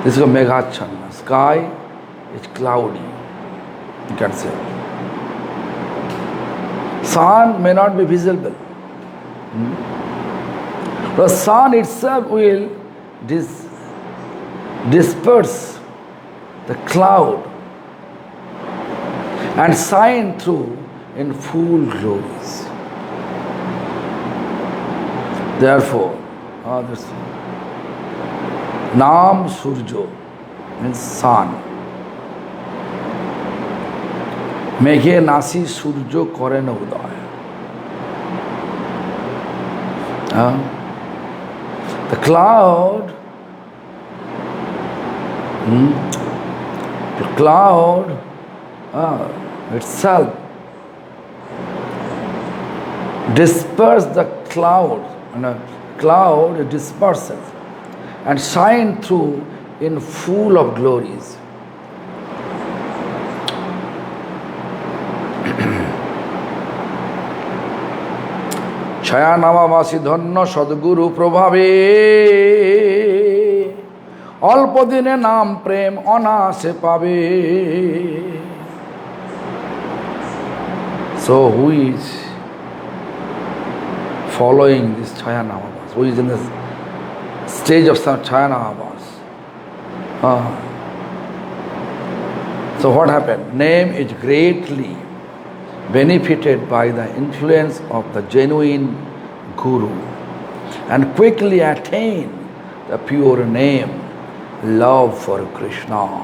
This is a Meghachana. Sky is cloudy. You can say. Sun may not be visible. The sun itself will disperse the cloud and shine through in full glories. Therefore, this Nam Surjo means sun. Meghe nasi surjo kore na udaya. The cloud itself disperses the cloud, and a cloud disperses and shine through in full of glories. Chaya namavasi dhanna sadguru prabhave alpa dine naam prem anase pabe. So who is following this Chaya namavas? Who is in the stage of some Chaya namavas? So what happened? Name is greatly benefited by the influence of the genuine Guru and quickly attain the pure name, love for Krishna.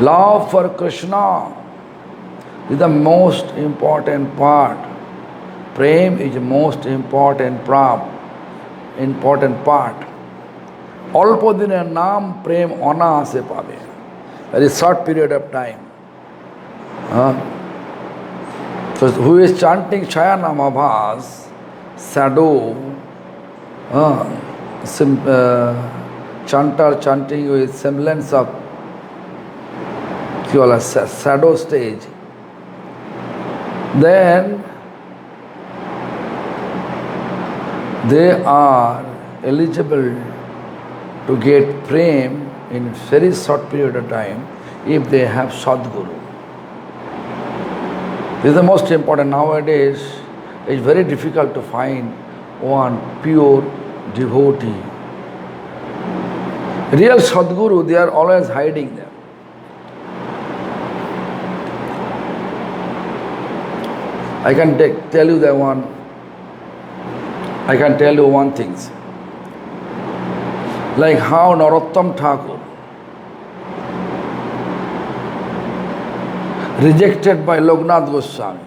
Love for Krishna is the most important part. Prem is the most important part. Alpadine naam prem anase pabe. Very short period of time. So who is chanting Chaya namavas, shadow, chanter chanting with semblance of shadow stage, then they are eligible to get prem in very short period of time if they have Sadguru. This is the most important. Nowadays, it's very difficult to find one pure devotee. Real Sadguru, they are always hiding them. I can tell you one thing. Like how Narottam Thakur rejected by Loknath Goswami.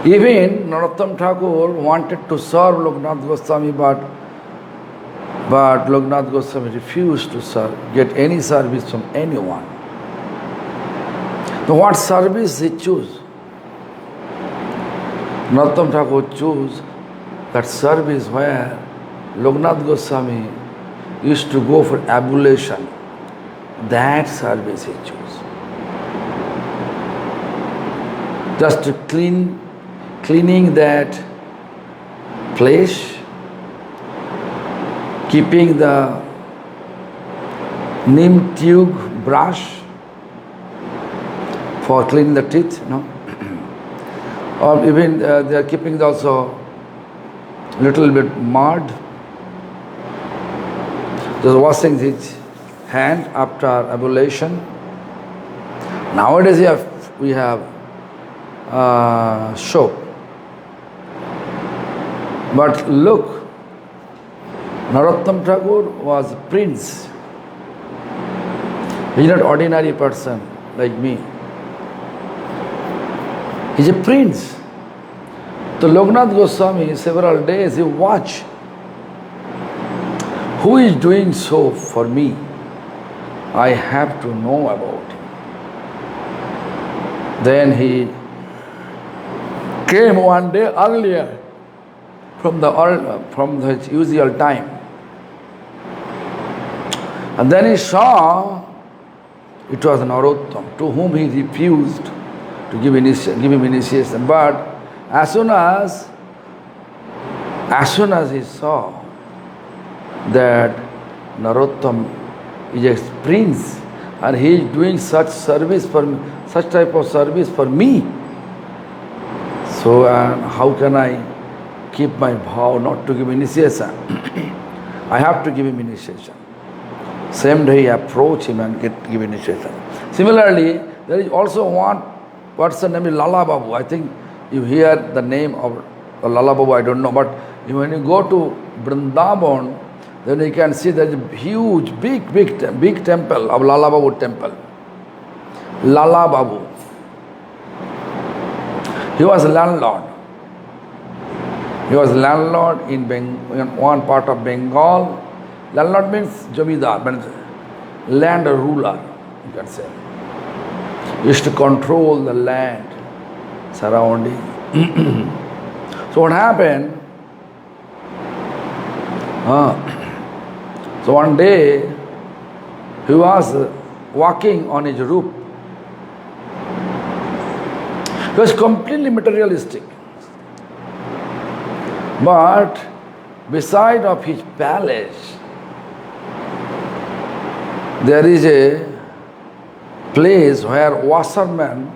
Even Narottam Thakur wanted to serve Loknath Goswami, but Loknath Goswami refused to get any service from anyone. So what service he chose? Narottam Thakur chose that service where Loknath Goswami used to go for ablution. That service he chose. Just to cleaning that place, keeping the neem tube brush for cleaning the teeth, or even they are keeping also little bit mud, just washing his hand after ablution. Nowadays we have soap. But look, Narottam Thakur was a prince. He is not ordinary person like me. He is a prince. So Loknath Goswami, several days he watched. Who is doing so for me? I have to know about him. Then he came one day earlier from the usual time. And then he saw it was Narottam, to whom he refused to give him initiation. But as soon as he saw that Narottam is a prince and he is doing such type of service for me. So how can I keep my vow not to give initiation? I have to give him initiation. Same day I approach him and give initiation. Similarly, there is also one person named Lala Babu. I think you hear the name of Lala Babu, I don't know, but when you go to Vrindavan, then you can see there is a huge, big temple of Lala Babu temple. Lala Babu. He was a landlord. He was landlord in one part of Bengal. Landlord means Jamidar, means land ruler, you can say. He used to control the land surrounding. So what happened? So one day he was walking on his roof. He was completely materialistic. But beside of his palace, there is a place where washermen,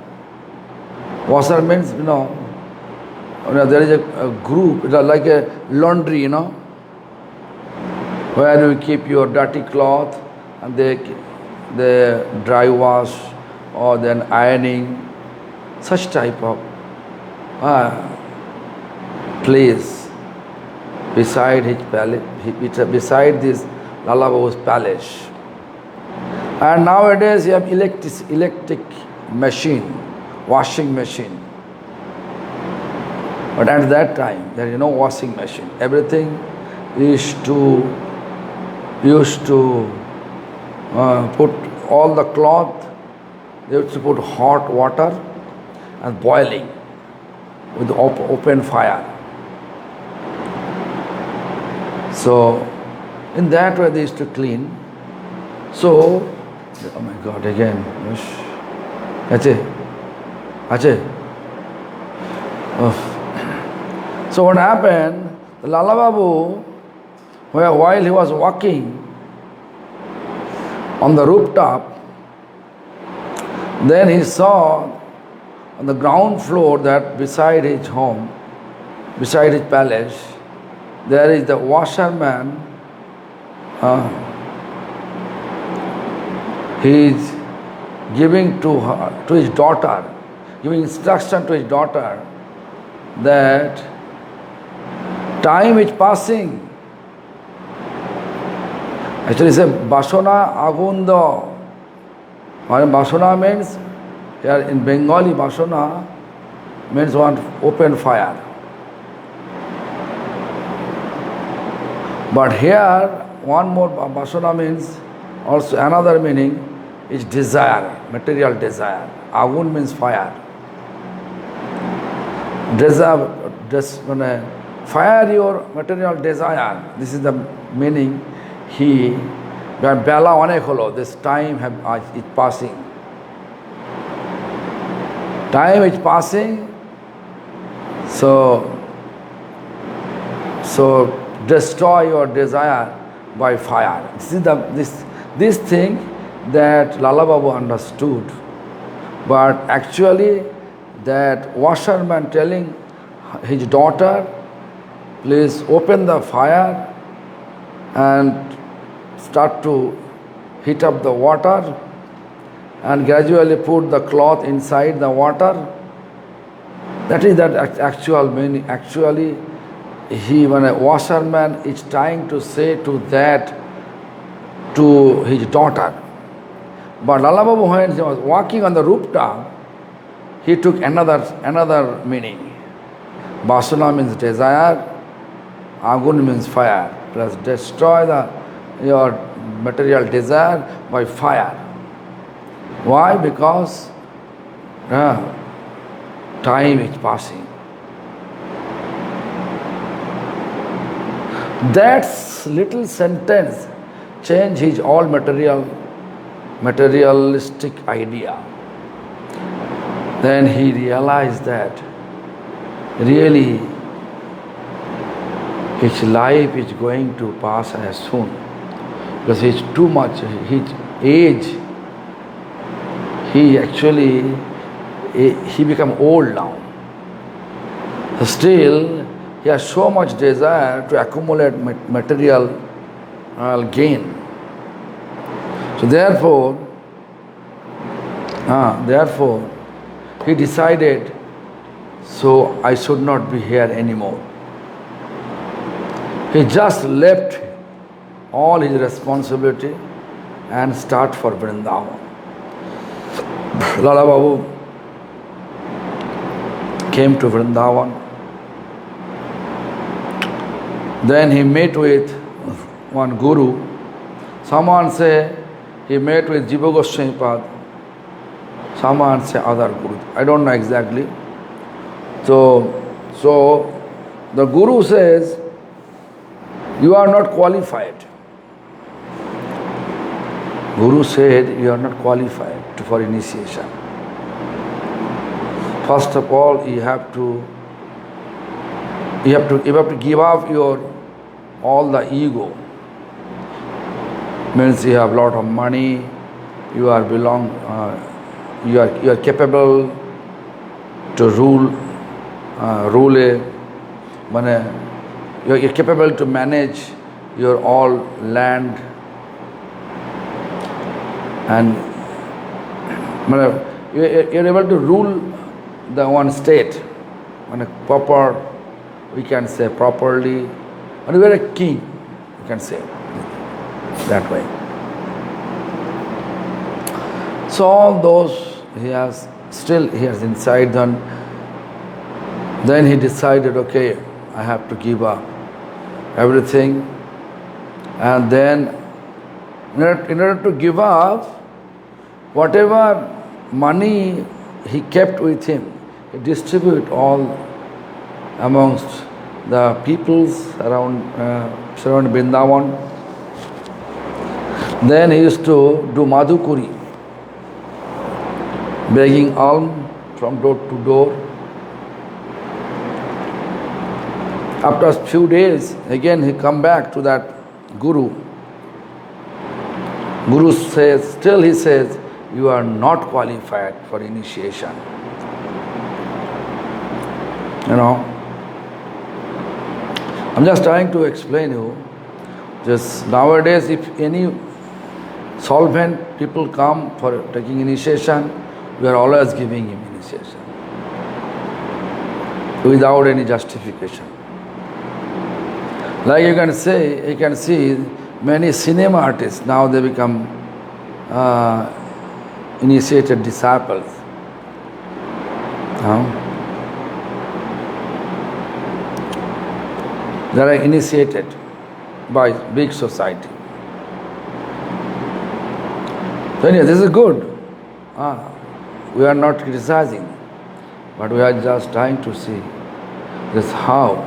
there is a group, like a laundry, where you keep your dirty cloth and they dry wash or then ironing, such type of place beside his palace, beside this Lala Babu's palace. And nowadays you have electric machine, washing machine. But at that time there is no washing machine. Everything used to put all the cloth, they used to put hot water and boiling with open fire. So in that way they used to clean. So, oh my God, again. Ache. Oh. So what happened? The Lala Babu, while he was walking on the rooftop, then he saw on the ground floor that beside his home, beside his palace, there is the washerman. He is giving to his daughter, giving instruction to his daughter that time is passing. Actually, it's a Basona Agunda. Basona means, here in Bengali, Basona means one open fire. But here, one more Basona means, also another meaning is desire, material desire. Agun means fire. Desire, fire your material desire. This is the meaning. Bela onek holo, this time is passing. Time is passing, so destroy your desire by fire. This is this thing that Lala Babu understood. But actually, that washerman telling his daughter, please open the fire and start to heat up the water and gradually put the cloth inside the water. That is that actual meaning. Actually, when a washerman is trying to say to his daughter. But Lala Babu, when he was walking on the rooftop, he took another meaning. Basuna means desire, Agun means fire. Plus destroy your material desire by fire. Why? Because time is passing. That little sentence changed his all materialistic idea. Then he realized that really his life is going to pass as soon because he's too much, his age, he become old now. Still, he has so much desire to accumulate material gain. So therefore, he decided, so I should not be here anymore. He just left all his responsibility and start for Vrindavan. Lala Babu came to Vrindavan. Then he met with one guru. Someone say he met with Jiva Goswami Pad. Someone say other guru. I don't know exactly. So the guru says, you are not qualified. Guru said, you are not qualified for initiation. First of all, you have to give up all the ego. Means you have a lot of money, you are capable to rule you're capable to manage your all land, and you're able to rule the one state we can say properly, and you are a king, you can say that way. So all those he has inside. Then he decided, okay, I have to give up everything. And then in order to give up, whatever money he kept with him, he distributed all amongst the peoples around Vrindavan. Then he used to do madhukuri, begging alms from door to door. After a few days, again he come back to that guru. Guru says, he says, you are not qualified for initiation. I'm just trying to explain you. Just nowadays, if any solvent people come for taking initiation, we are always giving him initiation without any justification. Like you can see many cinema artists, now they become initiated disciples. They are initiated by big society. So anyway, this is good. We are not criticizing, but we are just trying to see this how.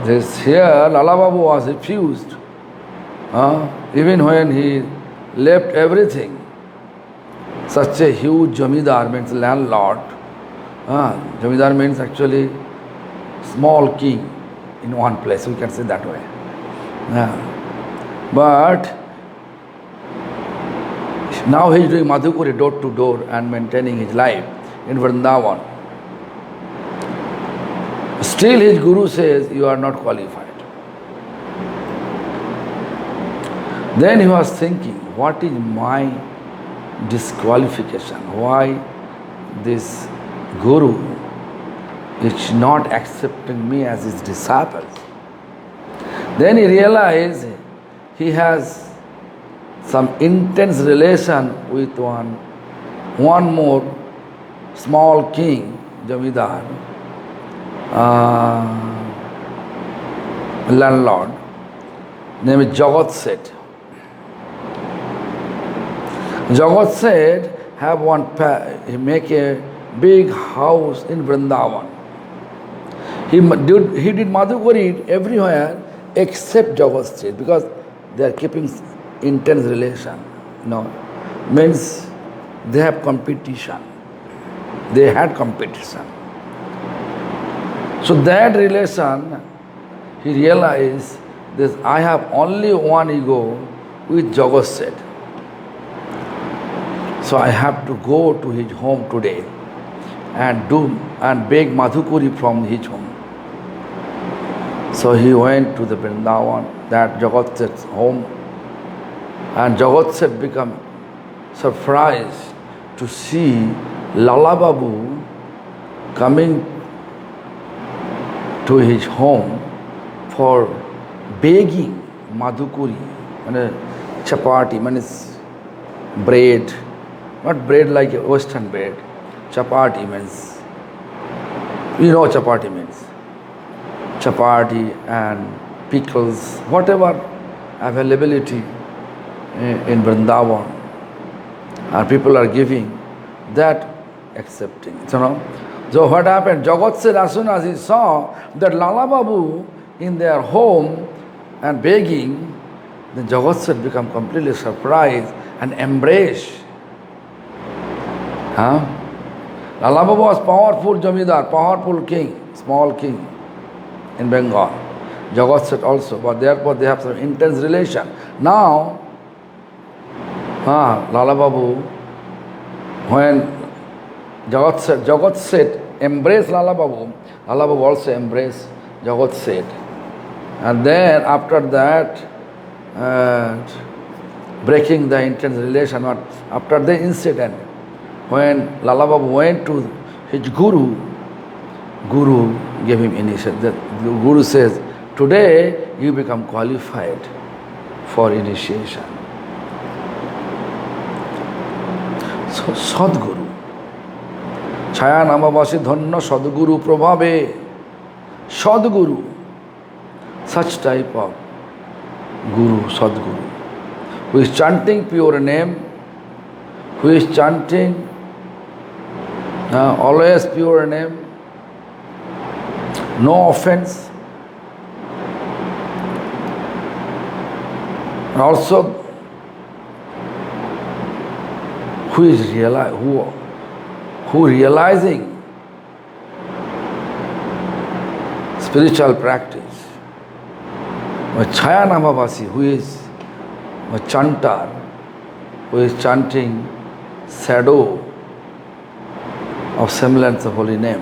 This here, Lala Babu was refused. Even when he left everything, such a huge Jamidar means landlord. Jamidar means actually small king in one place, we can say that way. But now he is doing madhukuri door to door and maintaining his life in Vrindavan. Still his guru says, you are not qualified. Then he was thinking, what is my disqualification? Why this guru is not accepting me as his disciple? Then he realized he has some intense relation with one more small king, Jamidar, landlord, named Jagat Seth. Jagat Seth he make a big house in Vrindavan. He did madhukari everywhere except Jagat Seth, because they are keeping intense relation. Means they have competition. They had competition. So that relation he realized this, I have only one ego with Jagat Seth. So I have to go to his home today and beg Madhukuri from his home. So he went to the Vrindavan, that Jagat Seth's home, and Jagat Seth became surprised to see Lala Babu coming to his home for begging Madhukuri, chapati, means bread, not bread like a Western bread. Chapati means, you know chapati means. Chapati and pickles, whatever availability in Vrindavan, and people are giving, that accepting. So what happened? Jagat Seth, as soon as he saw that Lala Babu in their home and begging, then Jagat Seth became completely surprised and embraced. Lala Babu was powerful Jamidar, powerful king, small king in Bengal. Jagat Seth also, but therefore they have some intense relation. Now, Lala Babu, when Jagat Seth embraced Lala Babu also embraced Jagat Seth. And then after that, breaking the intense relation, after the incident, when Lala Babu went to his Guru gave him initiation. The Guru says, today you become qualified for initiation. So Sadguru, Chaya Namavasi Dhanna Sadguru Prabhave, Sadguru, such type of Guru, Sadguru, who is chanting pure name, who is chanting always pure name, no offense, and also who realizing spiritual practice. Chaya Namavasi, who is a chanter, who is chanting shadow of semblance of holy name,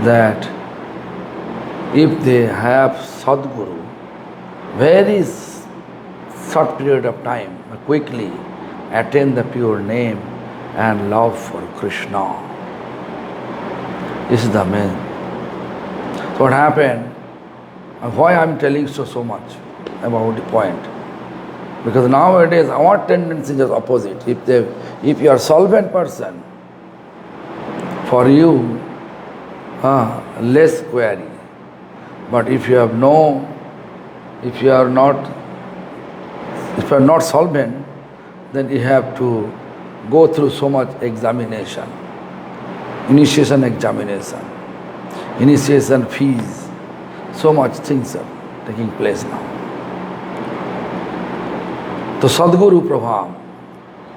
that if they have Sadguru, very short period of time, quickly attain the pure name and love for Krishna. This is the main. So what happened, and why I am telling so much about the point? Because nowadays our tendency is opposite. If you are solvent person, for you, less query. But if you are not solvent, then you have to go through so much examination, initiation examination, initiation fees, so much things are taking place now. So Sadguru Prabhav,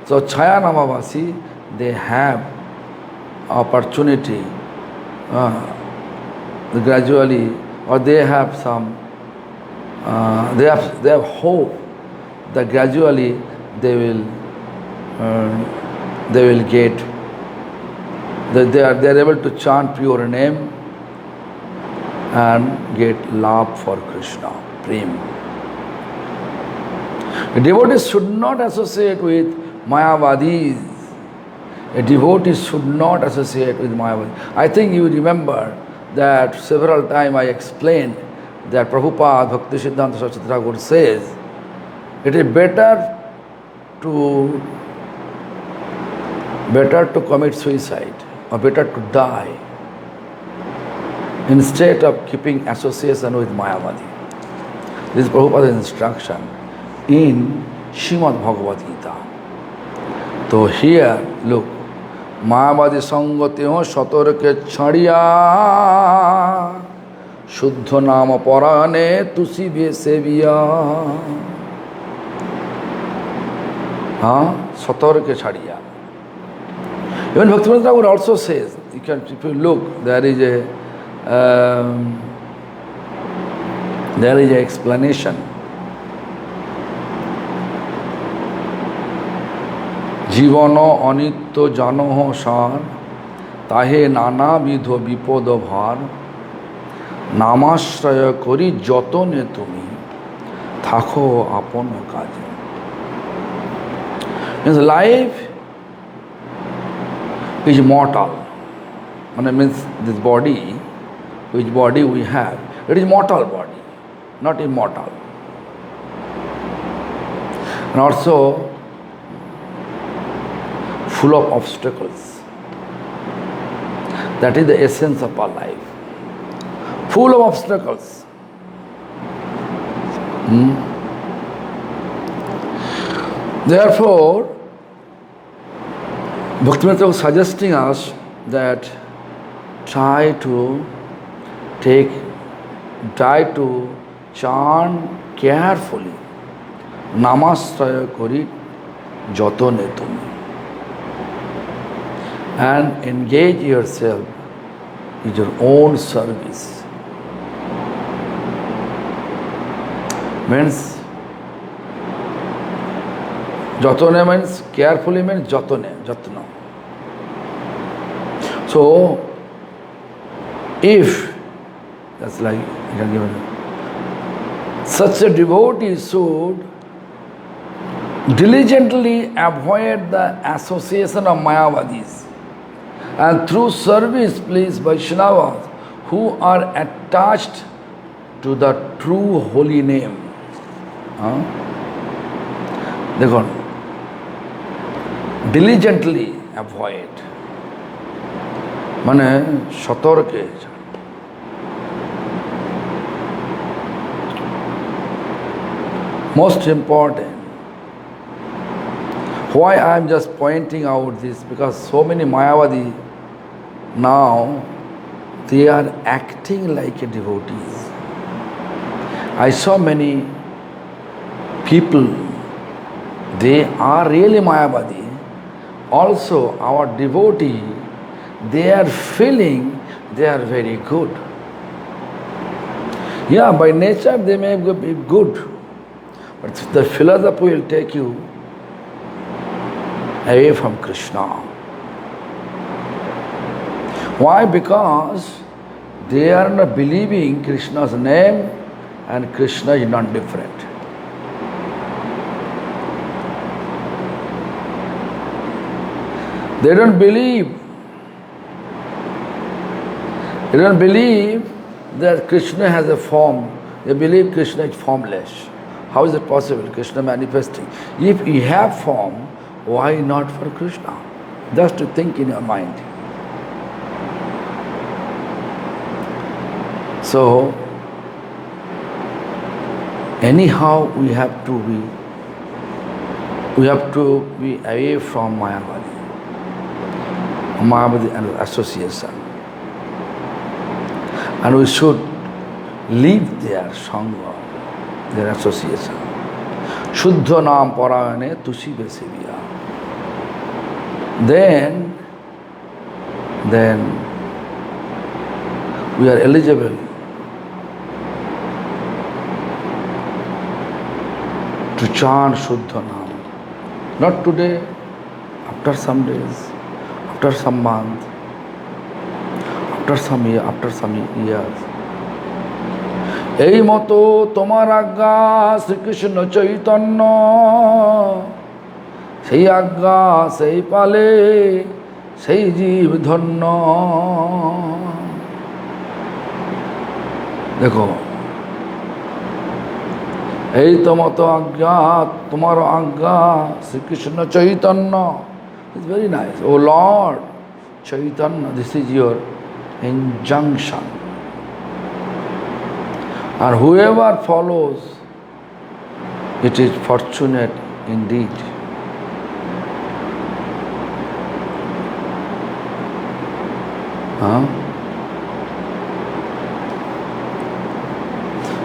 so Chaya Namavasi, they have opportunity, gradually, or they have some, they have hope that gradually they will get, that they are able to chant pure name and get love for Krishna, prem. A devotee should not associate with Mayavadis. A devotee should not associate with Mayavadis. I think you remember that several times I explained that Prabhupada Bhaktisiddhanta Saraswati Thakur says it is better to commit suicide or better to die instead of keeping association with Mayavadi. This is Prabhupada's instruction in Srimad Bhagavad Gita. So here, look, Mayavadi Sangati ho Satorke Chhadiya Shuddha Nama Parane Tusi Bhe Seviya. Satorke Chhadiya. Even Bhaktivinoda Thakur also says, if you look, there is a There is an explanation. জীবন অনিত্য জানহ সার, তাহে নানাবিধ বিপদ ভার, নামাশ্রয় করি যতনে তুমি, থাকো আপন কাজে। Means life is mortal. Means this body, which body we have, it is mortal body, not immortal. And also full of obstacles. That is the essence of our life. Full of obstacles. Therefore, Bhaktivinoda was suggesting us that try to chant carefully. Namasraya kori jotone tumi. And engage yourself in your own service. Means, jotone means carefully means jotone, jatna. So, if that's like such a devotee should diligently avoid the association of Mayavadis, and through service please Vaishnavas who are attached to the true holy name. দেখুন, diligently avoid মানে সতর্কে। Most important. Why I am just pointing out this? Because so many Mayavadi now, they are acting like a devotees. I saw many people, they are really Mayavadi. Also, our devotee, they are feeling they are very good. Yeah, by nature they may be good, but the philosophy will take you away from Krishna. Why? Because they are not believing Krishna's name, and Krishna is not different. They don't believe that Krishna has a form. They believe Krishna is formless. How is it possible? Krishna manifesting. If he have form, why not for Krishna? Just to think in your mind. So, anyhow we have to be away from Mayavadi and association. And we should leave their sangha, their association. Shuddha naam parayane tusibe seviya. Then we are eligible to chant Shuddha naam. Not today, after some days, after some month, after some years. এই মতো তোমার আজ্ঞা শ্রীকৃষ্ণ চৈতন্য, সেই আজ্ঞা সেই পালে সেই জীব ধন্য। দেখো, এই তো মতো আজ্ঞা, তোমার আজ্ঞা Shrikrishna Chaitanya. It's very nice. Oh Lord Chaitanya, this is your injunction. And whoever follows, it is fortunate indeed.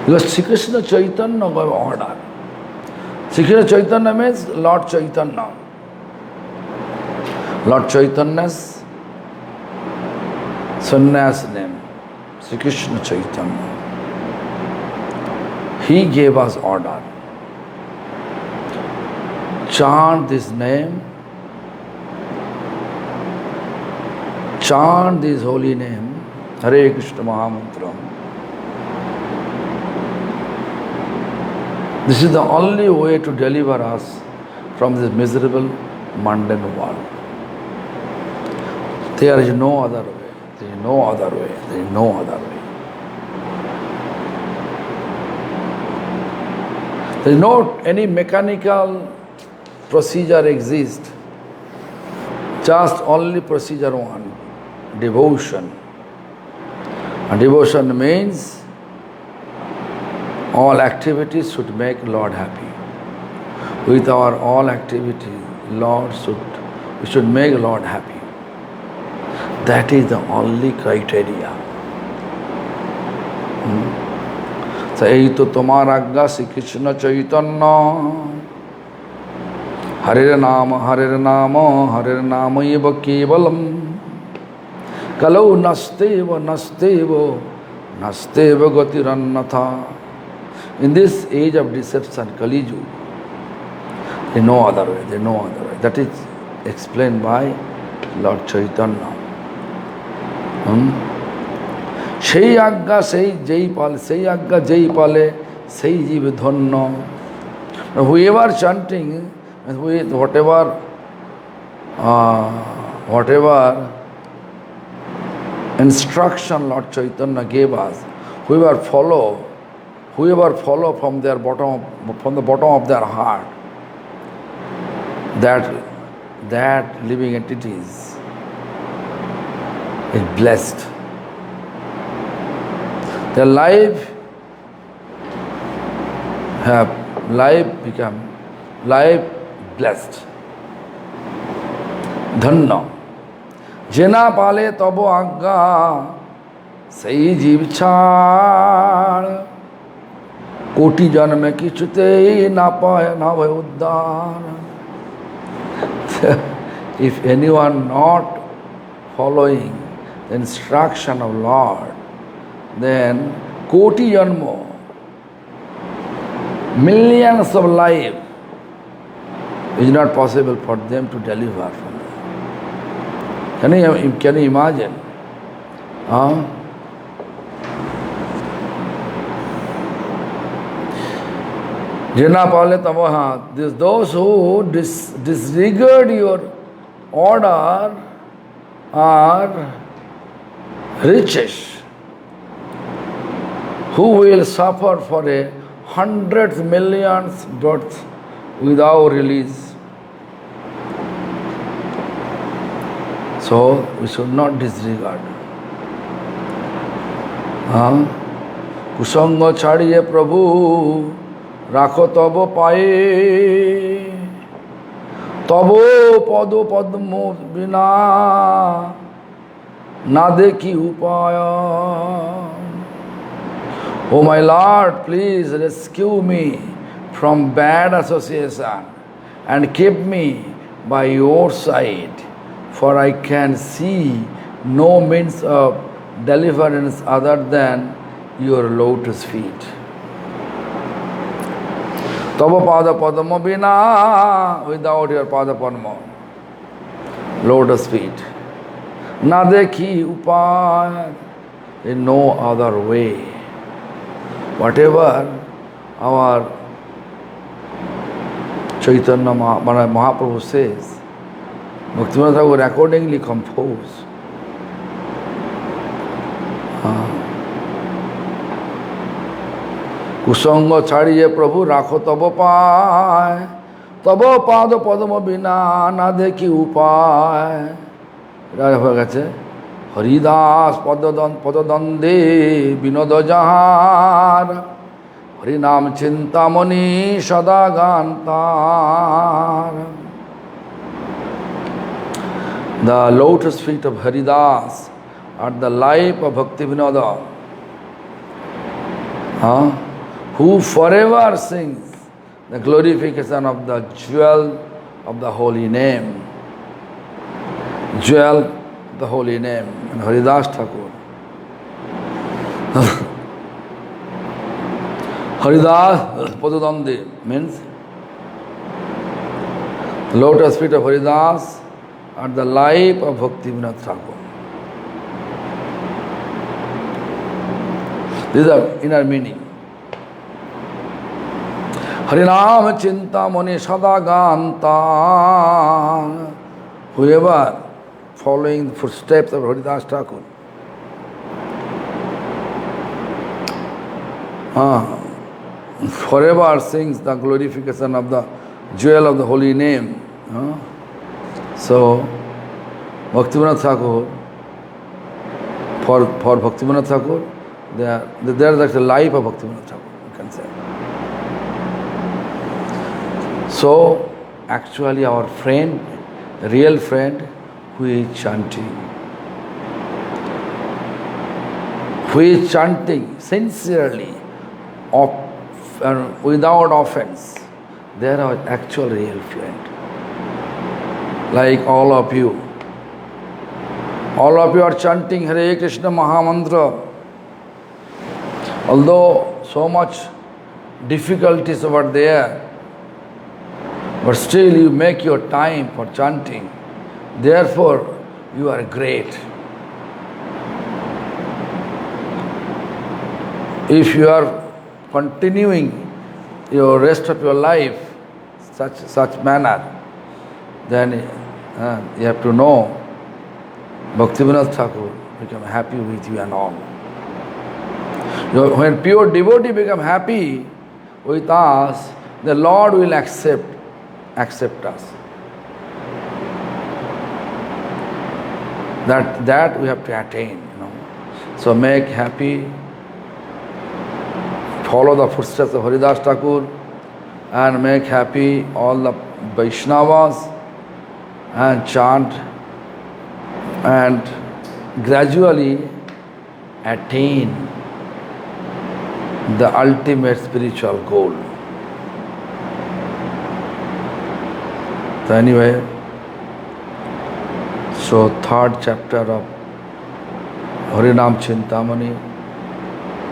Because Sri Krishna Chaitanya gave order. Sri Krishna Chaitanya means Lord Chaitanya. Lord Chaitanya's sannyas name, Sri Krishna Chaitanya. He gave us order. Chant this name, chant this holy name, Hare Krishna Mahamantra. This is the only way to deliver us from this miserable, mundane world. There is no other way. There is no other way. There is no other way. There is no any mechanical procedure exists. Just only procedure one, devotion. And devotion means all activities should make Lord happy. With our all activities, we should make Lord happy. That is the only criteria. So, ei to tomar agga Sri Krishna Chaitanya Hare Nama eva kevalam Kalau nasteva gatirannatha. In this age of deception, Kali Yuga, there is no other way, there is no other way. That is explained by Lord Chaitanya. সেই আজ্ঞা সেই যেই পালে, সেই আজ্ঞা যেই পালে সেই জীব ধন্য. Whoever chanting, whatever instruction Lord Chaitanya gave us, whoever follow from the bottom of their heart, that living entities is blessed. Their life become blessed. Dhanna. Jena pale tabo agga sei jeev chhad. Koti janme kichute na paya na bhay uddhar. If anyone not following the instruction of Lord, then koti janmo, millions of lives is not possible for them to deliver from that. Can you imagine? Jena pale tamaha, those who disregard your order are riches, who will suffer for 100 million births without release. So we should not disregard. Kusanga chadiye Prabhu rakho tabo paye, tabo pado padmo bina na dekhi upaya. Oh my Lord, please rescue me from bad association and keep me by your side, for I can see no means of deliverance other than your lotus feet. Tava pada padma bina, without your pada padma, lotus feet. Na dekhi upaya, in no other way. Whatever our Chaitanya Mahaprabhu says, Bhaktivinoda Thakur accordingly compose. Kusanga chadiye Prabhu rakho tabo paay, tabo pada padma bina na dekhi upay. Raja হয়ে গেছে হরিদাস পদদন্দে বিনোদ যাহার, হরিনাম চিন্তামণি সদা গান তার. The lotus feet of Haridas are the life of Bhaktivinoda, who forever sings the glorification of the jewel of the holy name. Jewel of the holy name, and Haridas Thakur. Haridas Padudandi means lotus feet of Haridas are the life of Bhaktivinoda Thakur. This is the inner meaning. Harinam Chinta Mani Sadaganta. Whoever following the footsteps of Haridas Thakur, forever sings the glorification of the jewel of the holy name. So, Bhaktivinoda Thakur, for Bhaktivinoda Thakur, there is the life of Bhaktivinoda Thakur, you can say. So, actually our friend, real friend, who is chanting sincerely, without offense, they are our actual real friend. Like all of you are chanting Hare Krishna Mahamantra. Although so much difficulties were there, but still you make your time for chanting. Therefore, you are great. If you are continuing your rest of your life such manner, then you have to know Bhaktivinoda Thakur become happy with you and all. When pure devotee become happy with us, the Lord will accept us. That we have to attain, So make happy, follow the footsteps of Haridas Thakur, and make happy all the Vaishnavas, and chant, and gradually attain the ultimate spiritual goal. So anyway, so third chapter of Harinam Chintamani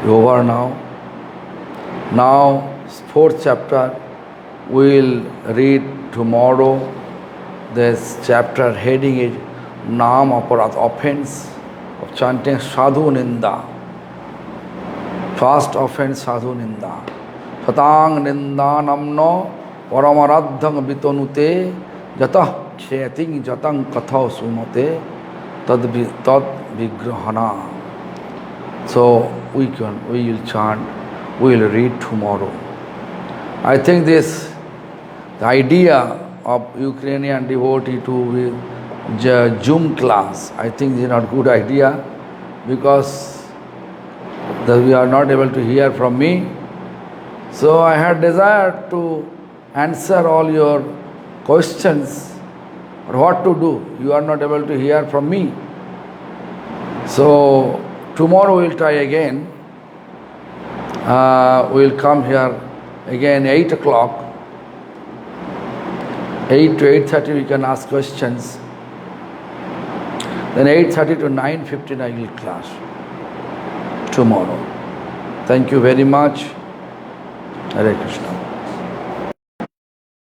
is over now. Now fourth chapter we will read tomorrow. This chapter heading is Naam Aparadh, offense of chanting Sadhu Ninda. First offense Sadhu Ninda. Satang Ninda Namno Paramaradhang Bitonute Jatah Ksheting Jatang Katha Sumate Tad Vigrahana. So we will chant, we will read tomorrow. I think the idea of Ukrainian devotee to Zoom class, I think is not good idea, because we are not able to hear from me. So I had desired to answer all your questions, but what to do? You are not able to hear from me. So tomorrow we will try again. We will come here again 8 o'clock. 8 to 8:30 we can ask questions. Then 8:30 to 9:15 I will class tomorrow. Thank you very much. Hare Krishna.